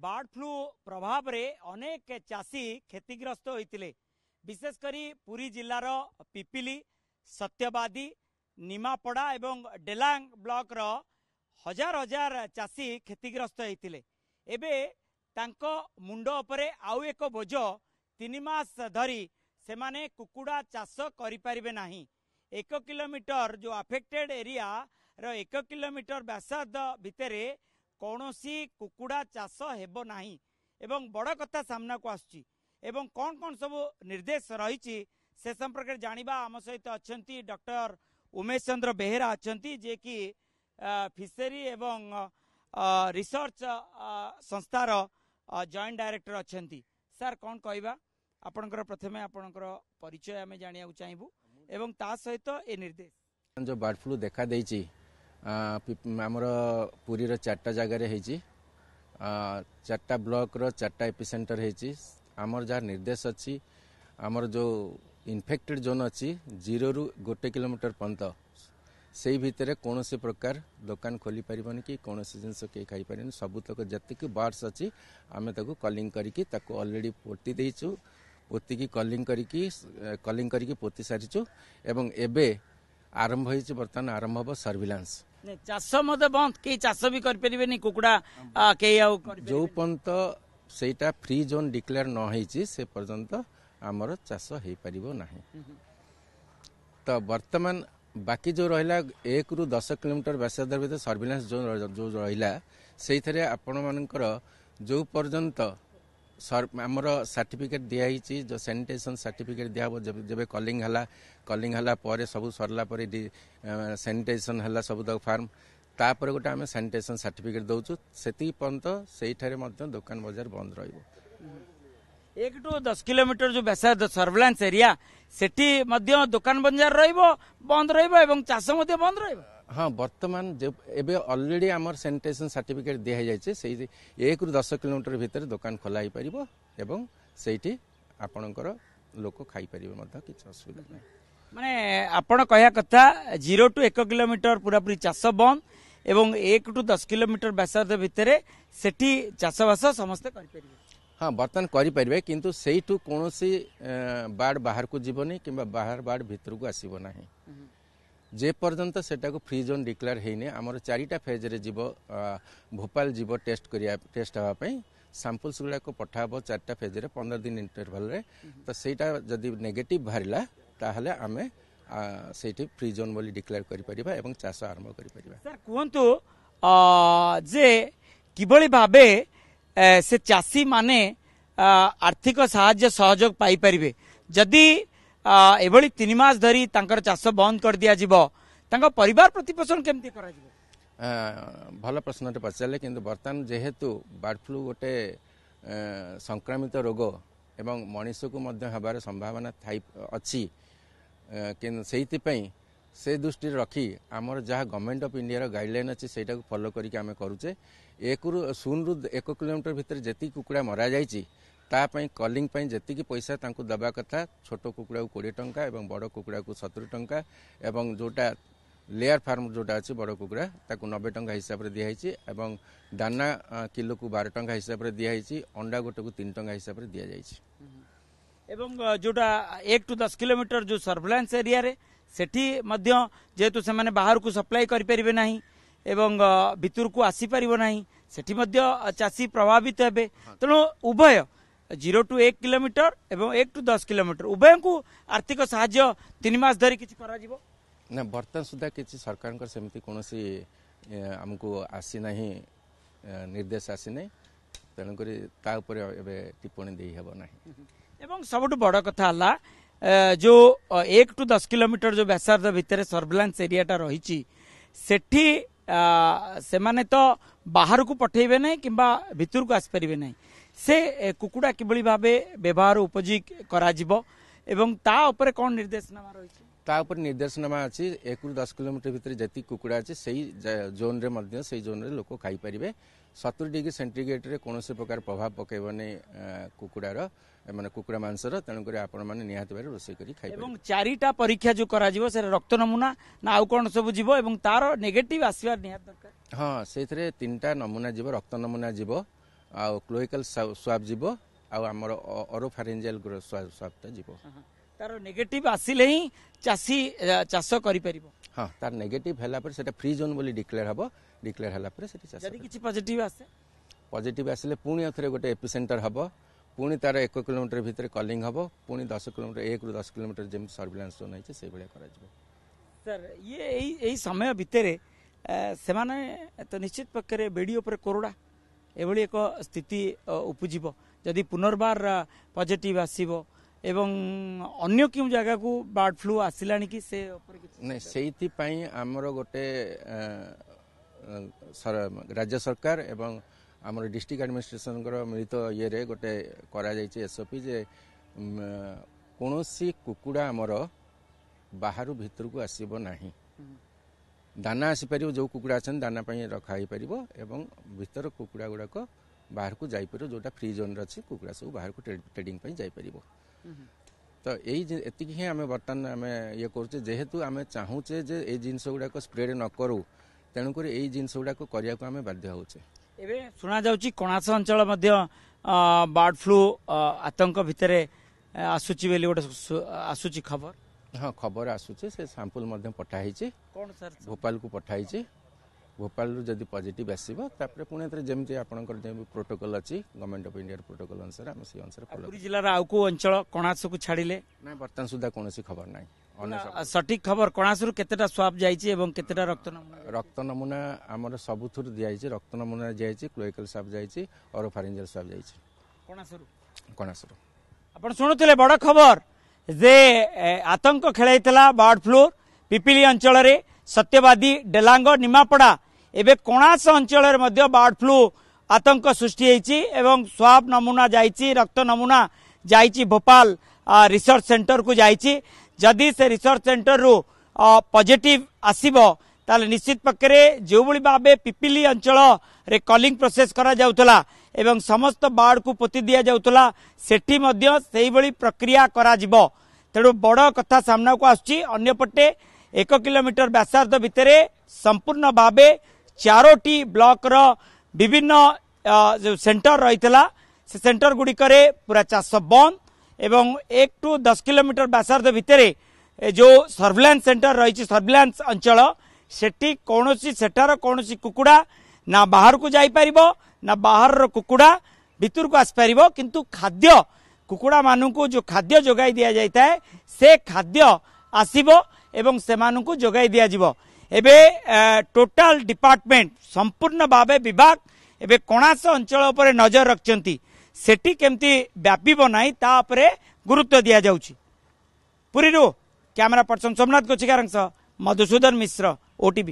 Board flu प्रभाव रे अनेक चाषी क्षतिग्रस्त होते विशेषकर पुरी जिलार पिपिली सत्यवादी निमापड़ा एवं डेलांग ब्लॉक रो हजार हजार चाषी क्षतिग्रस्त होते एबे तांको मुंड उपरे आउ एक बोझ 3 मास धरी से माने कुकुड़ा चाष करिपारिबे नाही। 1 किलोमीटर जो अफेक्टेड एरिया रो 1 किलोमीटर व्यासार्ध भितरे कौनसी कुकुड़ा चाष हेबो नाही एवं बड़ कथा सामना को आसुची एवं कौन कौन सब निर्देश रही से संपर्क जानिबा आम सहित अच्छा डॉक्टर उमेश चंद्र बेहेरा अच्छा जे कि फिशरी एवं रिसर्च संस्थार जॉइंट डायरेक्टर अच्छा सर कौन कहबा आपनकर प्रथमे आपनकर परिचय आमे जानिया चाहिबू एवं ता सहित ए निर्देश जो बर्ड फ्लू देखा देइची आमर पुरी रो 4टा जगह रे 4टा ब्लॉक रो 4टा एपिसेंटर हेची आमर जहाँ निर्देश अच्छी आमर जो इन्फेक्टेड जोन अच्छी 0 रु 1 किलोमीटर पर्यंत से भितर कौन से प्रकार दुकान खोली पारिबनी कि कौन से जिनस के खाई पारिबनी सबुतक जतिक बर्ड्स अच्छी आम ताको कलिंग करिकी ताको ऑलरेडी पोती देइछु पोती कलिंग करिकी पोती सारिछु एवं एबे आरंभ होइछि बर्तमान आरंभ हो सर्विलांस चाष मत बंद के चाष भी कर परिबेनी कुकुड़ा के जो पर्यंत सेटा फ्री जोन डिक्लेयर न होइछि से पर्यंत आमर चाष हो पारिबो नाही। तो वर्तमान बाकी जो रहिला 1 रु 10 किलोमीटर व्यासार्ध भीतर सर्विलांस जो रहिला सेइथरे आपण मानकर जो पर्यंत आमर सर्टिफिकेट दिया जो सैनिटेशन सर्टिफिकेट दिया जब कलिंग हला पर सब सरला पर सैनिटेशन हला सब तक फार्म तापर गोटे आम सैनिटेशन सर्टिफिकेट दौचु से पर्यंत से दुकान बाजार बंद रहिबो। 1 टू 10 किलोमीटर जो व्यासार्ध सर्विलांस एरिया सेठी मध्य दुकान बाजार रहिबो बंद रहिबो एवं चाष मध्य बंद रहिबो। हाँ वर्तमान एबे ऑलरेडी आमर सैनिटेशन सर्टिफिकेट दिया जाइए से 1 रु 10 किलोमीटर भितर दुकान खोला ही पारिबो एवं सेठी आपणकर लोक खाई पारिबे मध्य किछ असुविधा नै माने आपण कहया कथा 0 टू 1 किलोमीटर पूरा पूरी चाष बंद एवं 1 टू 10 किलोमीटर व्यासार्ध भितर सेठी चाषबास समस्त करि पारिबे। हाँ बर्तमान करि पारिबे किंतु सेठू कोनोसी बार्ड बाहर को जीवनी किंबा बाहर बार्ड भीतर को आसीबो नाही जे पर्यंत सेटा को फ्री जोन डिक्लेयर हेने आमर 4टा फेज रे जीव भोपाल जीव टेस्ट हवा पई सैंपल्स गुडा को पठाबो 4टा फेज रे 15 दिन इंटरवल रे तो सेटा जदी नेगेटिव बाहरिला ताहले आमे सेठी फ्री जोन बोली डिक्लेयर करि परिबा एवं चाष आरंभ करि परिबा। सर कहंतु जे किबळी भाबे से चाषी माने आर्थिक सहायता सहयोग पाई परिबे जदी एभली 3 मास धरी तांकर चाष बंद कर दिया जिवो तांका परिवार प्रतिपोषण केमती करा जिवो। भल प्रश्न पचारे किंतु बर्तमान जेहेतु बर्ड फ्लू गोटे संक्रामित रोग एवं मनीष को मध्य हबार संभावना अच्छी से दृष्टि रखी आमर जहाँ गवर्नमेंट ऑफ इंडिया गाइडलाइन अच्छी से फॉलो करके आम करुचे 1 रु 1 किलोमीटर भितर जेती कुकुड़ा मरा जाइए तापाई कलिंग पाई जेतिकी पैसा तांको दबा कथा छोट कुकुड़ा को 20 टंका एवं बड़ कुकुड़ा को 70 टंका एवं जोटा लेयर फार्म जोटा अच्छी बड़ कुकुड़ा ताको 90 टंका हिसाब से दिखाई एवं दाना किलो को 12 टंका हिसाब से दिखाई अंडा गोटे को 3 टंका हिसाब से दि जाइए एवं जोटा 1 टू 10 किलोमीटर जो सर्विलांस एरिया रे सेठी मध्य जेहेतु से माने बाहर को सप्लाई करि परिबे नाही एवं भितर को आसी परिबो नाही सेठी मध्य चाषी प्रभावित हेबे तेणु उभय 0 टू 1 किलोमीटर एवं 1 टू 10 किलोमीटर उभय को आर्थिक साहाय्य 3 मास धरी किछि करा जिवो ना बर्तमान सुधा किछि सरकार सेमती कोनोसी हमको आसी नाही निर्देश आसी नाही तेणु करी ता ऊपर एबे टिप्पणी देई हेबो नाही एवं सबटु बड़ कथा हला जो 1 टू 10 किलोमीटर जो व्यासार्ध भितर सर्विलांस एरियाटा रही सेठी से माने तो बाहर को पठेबे नहीं किंबा भितर को आसपारे नहीं से कुकुड़ा किभली भाबे व्यवहार उपयोगी करा जिवो एवं ता ऊपर कौन निर्देशनामा रही ता ऊपर निर्देशनामा अच्छी 1 रु 10 किलोमीटर भितर जति कुकुड़ा अच्छी से जोन रे मध्य से जोन रे लोक खाई परिबे 70 डिग्री सेंटीग्रेड रे कौन से प्रकार प्रभाव पकेबने कुकुड़ार माने कुकुड़ा मांसर तेणुक आपण मैंने निहाती भाई रोषे कर खाई एवं 4टा परीक्षा जो करा जिवो से रक्त नमूना ना आउ कौन सब जीवो एवं तार नेगेटिव आसबार निहात दरकार हाँ से 3टा नमूना जीव रक्त नमूना जीव ଆଉ କ୍ଲୋଇକାଲ ସ୍ୱାବ ଯିବ ଆଉ ଆମର ଅରୋଫାରେଞ୍ଜିଆଲ ସ୍ୱାବଟା ଯିବ। ତାର ନେଗେଟିଭ ଆସିଲେ ହିଁ ଚାଷୀ ଚାଷ କରିପାରିବ। ହଁ, ତାର ନେଗେଟିଭ ହେଲା ପରେ সেটা ফ্রি জোন ବୋଲି ডিক্লেয়ার হব। ডিক্লেয়ার ହେଲା ପରେ সেটি ଚାଷ যদি কিছু পজিটিভ আসে, পজিটিভ আসলে পুଣି আউথরে ଗୋଟେ এপিসেন্টার হব, পুଣି তার 1 কিলোমিটার ভিতরে কলিং হব, পুଣି 10 কিলোমিটার 1 ରୁ 10 কিলোমিটার যেମିତି সর্ভিলান্স জোন ହେଇଛି সেই ভଳିଆ କରାଯିବ। স্যার ইয়ে এই সময় ভিতরে ସେମାନେ ତ ନିଶ୍ଚିତ ପକ୍ଷରେ ବିଡି ଉପରେ କୋରଡ଼ା ଏଭଳି ଏକ ସ୍ଥିତି ଉପୁଜିବ ଯଦି ପୁନର୍ବାର ପଜିଟିଭ ଆସିବ ଏବଂ ଅନ୍ୟ କେଉଁ ଜାଗାକୁ ବାର୍ଡ ଫ୍ଲୁ ଆସିଲାଣି କି ସେ ଉପରେ କିଛି ନାଇଁ, ସେଇଥିପାଇଁ ଆମର ଗୋଟେ ରାଜ୍ୟ ସରକାର ଏବଂ ଆମର ଡିଷ୍ଟ୍ରିକ୍ଟ ଆଡମିନିଷ୍ଟ୍ରେସନଙ୍କର ମିଳିତ ଇଏରେ ଗୋଟେ କରାଯାଇଛି ଏସ୍ଓପି ଯେ କୌଣସି କୁକୁଡ଼ା ଆମର ବାହାରୁ ଭିତରକୁ ଆସିବ ନାହିଁ। ଦାନା ଆସିପାରିବ, ଯେଉଁ କୁକୁଡ଼ା ଅଛନ୍ତି ଦାନା ପାଇଁ ରଖା ହେଇପାରିବ ଏବଂ ଭିତର କୁକୁଡ଼ା ଗୁଡ଼ାକ ବାହାରକୁ ଯାଇପାରିବ, ଯେଉଁଟା ଫ୍ରି ଜୋନ୍ରେ ଅଛି କୁକୁଡ଼ା ସବୁ ବାହାରକୁ ଟ୍ରେଡିଂ ପାଇଁ ଯାଇପାରିବ। ତ ଏତିକି ହିଁ ଆମେ ବର୍ତ୍ତମାନ ଆମେ ଇଏ କରୁଛେ, ଯେହେତୁ ଆମେ ଚାହୁଁଛେ ଯେ ଏଇ ଜିନିଷ ଗୁଡ଼ାକ ସ୍ପ୍ରେଡ୍ ନ କରୁ, ତେଣୁକରି ଏଇ ଜିନିଷ ଗୁଡ଼ାକ କରିବାକୁ ଆମେ ବାଧ୍ୟ ହେଉଛେ। ଏବେ ଶୁଣାଯାଉଛି କଣାସ ଅଞ୍ଚଳ ମଧ୍ୟ ବାର୍ଡ ଫ୍ଲୁ ଆତଙ୍କ ଭିତରେ ଆସୁଛି ବୋଲି ଗୋଟେ ଆସୁଛି ଖବର। ହଁ, ଖବର ଆସୁଛି, ସେ ସାମ୍ପଲ ମଧ୍ୟ ପଠା ହେଇଛି, କ'ଣ ସାର୍ ଭୋପାଳକୁ ପଠା ହେଇଛି। ଭୋପାଳରୁ ଯଦି ପଜିଟିଭ ଆସିବ ତାପରେ ପୁଣି ଏଥିରେ ଯେମିତି ଆପଣଙ୍କର ଯେମିତି ପ୍ରୋଟୋକଲ ଅଛି ଗଭର୍ଣ୍ଣମେଣ୍ଟ ଅଫ୍ ଇଣ୍ଡିଆର ପ୍ରୋଟୋକଲ ଅନୁସାରେ ଆମେ ସେଇ ଅନୁସାରେ ଫଲୋ ପୁରୀ ଜିଲ୍ଲାର ଆଉ କେଉଁ ଅଞ୍ଚଳ କଣାସକୁ ଛାଡ଼ିଲେ? ନାଇଁ, ବର୍ତ୍ତମାନ ସୁଦ୍ଧା କୌଣସି ଖବର ନାହିଁ। ସଠିକ ଖବର କଣାସରୁ କେତେଟା ସ୍ୱାବ ଯାଇଛି ଏବଂ କେତେଟା ରକ୍ତ ନମୁନା ଆମର ସବୁଥିରୁ ଦିଆଯାଇଛି। ରକ୍ତ ନମୁନା ଦିଆଯାଇଛି, କ୍ଲୋଇକାଲ ସ୍ୱାବ ଯାଇଛି, ଅରୋଫାରେଞ୍ଜିଆଲ ସ୍ୱାବ ଯାଇଛି କଣାସରୁ। ଆପଣ ଶୁଣୁଥିଲେ ବଡ଼ ଖବର ଯେ ଆତଙ୍କ ଖେଳାଇଥିଲା ବାର୍ଡ ଫ୍ଲୁ ପିପିଲି ଅଞ୍ଚଳରେ, ସତ୍ୟବାଦୀ, ଡେଲାଙ୍ଗ, ନିମାପଡ଼ା। ଏବେ କଣାସ ଅଞ୍ଚଳରେ ମଧ୍ୟ ବାର୍ଡ ଫ୍ଲୁ ଆତଙ୍କ ସୃଷ୍ଟି ହୋଇଛି ଏବଂ ସ୍ୱାବ ନମୁନା ଯାଇଛି, ରକ୍ତ ନମୁନା ଯାଇଛି ଭୋପାଳ ରିସର୍ଚ୍ଚ ସେଣ୍ଟରକୁ ଯାଇଛି। ଯଦି ସେ ରିସର୍ଚ୍ଚ ସେଣ୍ଟରରୁ ପଜିଟିଭ ଆସିବ ତାହେଲେ ନିଶ୍ଚିତ ପକ୍ଷରେ ଯେଉଁଭଳି ଭାବେ ପିପିଲି ଅଞ୍ଚଳରେ କଲିଂ ପ୍ରୋସେସ କରାଯାଉଥିଲା ଏବଂ ସମସ୍ତ ବାର୍ଡକୁ ପୋତି ଦିଆଯାଉଥିଲା, ସେଠି ମଧ୍ୟ ସେଇଭଳି ପ୍ରକ୍ରିୟା କରାଯିବ। ତେଣୁ ବଡ଼ କଥା ସାମ୍ନାକୁ ଆସୁଛି। ଅନ୍ୟପଟେ 1 କିଲୋମିଟର ବ୍ୟାସାର୍ଦ୍ଧ ଭିତରେ ସମ୍ପୂର୍ଣ୍ଣ ଭାବେ 4ଟି ବ୍ଲକର ବିଭିନ୍ନ ସେଣ୍ଟର ରହିଥିଲା, ସେ ସେଣ୍ଟର ଗୁଡ଼ିକରେ ପୁରା ଚାଷ ବନ୍ଦ ଏବଂ 1 ରୁ 10 କିଲୋମିଟର ବ୍ୟାସାର୍ଦ୍ଧ ଭିତରେ ଯେଉଁ ସର୍ଭିଲାନ୍ସ ସେଣ୍ଟର ରହିଛି, ସର୍ଭିଲାନ୍ସ ଅଞ୍ଚଳ, ସେଠି ସେଠାର କୌଣସି କୁକୁଡ଼ା ନା ବାହାରକୁ ଯାଇପାରିବ ନା ବାହାରର କୁକୁଡ଼ା ଭିତରକୁ ଆସିପାରିବ। କିନ୍ତୁ ଖାଦ୍ୟ କୁକୁଡ଼ାମାନଙ୍କୁ ଯେଉଁ ଖାଦ୍ୟ ଯୋଗାଇ ଦିଆଯାଇଥାଏ ସେ ଖାଦ୍ୟ ଆସିବ ଏବଂ ସେମାନଙ୍କୁ ଯୋଗାଇ ଦିଆଯିବ। ଏବେ ଟୋଟାଲ ଡିପାର୍ଟମେଣ୍ଟ ସମ୍ପୂର୍ଣ୍ଣ ଭାବେ ବିଭାଗ ଏବେ କଣାସ ଅଞ୍ଚଳ ଉପରେ ନଜର ରଖିଛନ୍ତି, ସେଠି କେମିତି ବ୍ୟାପିବ ନାହିଁ ତା ଉପରେ ଗୁରୁତ୍ୱ ଦିଆଯାଉଛି। ପୁରୀରୁ କ୍ୟାମେରା ପର୍ସନ ସୋମନାଥ ଗୋଚିକାରଙ୍କ ସହ ମଧୁସୂଦନ ମିଶ୍ର, OTV।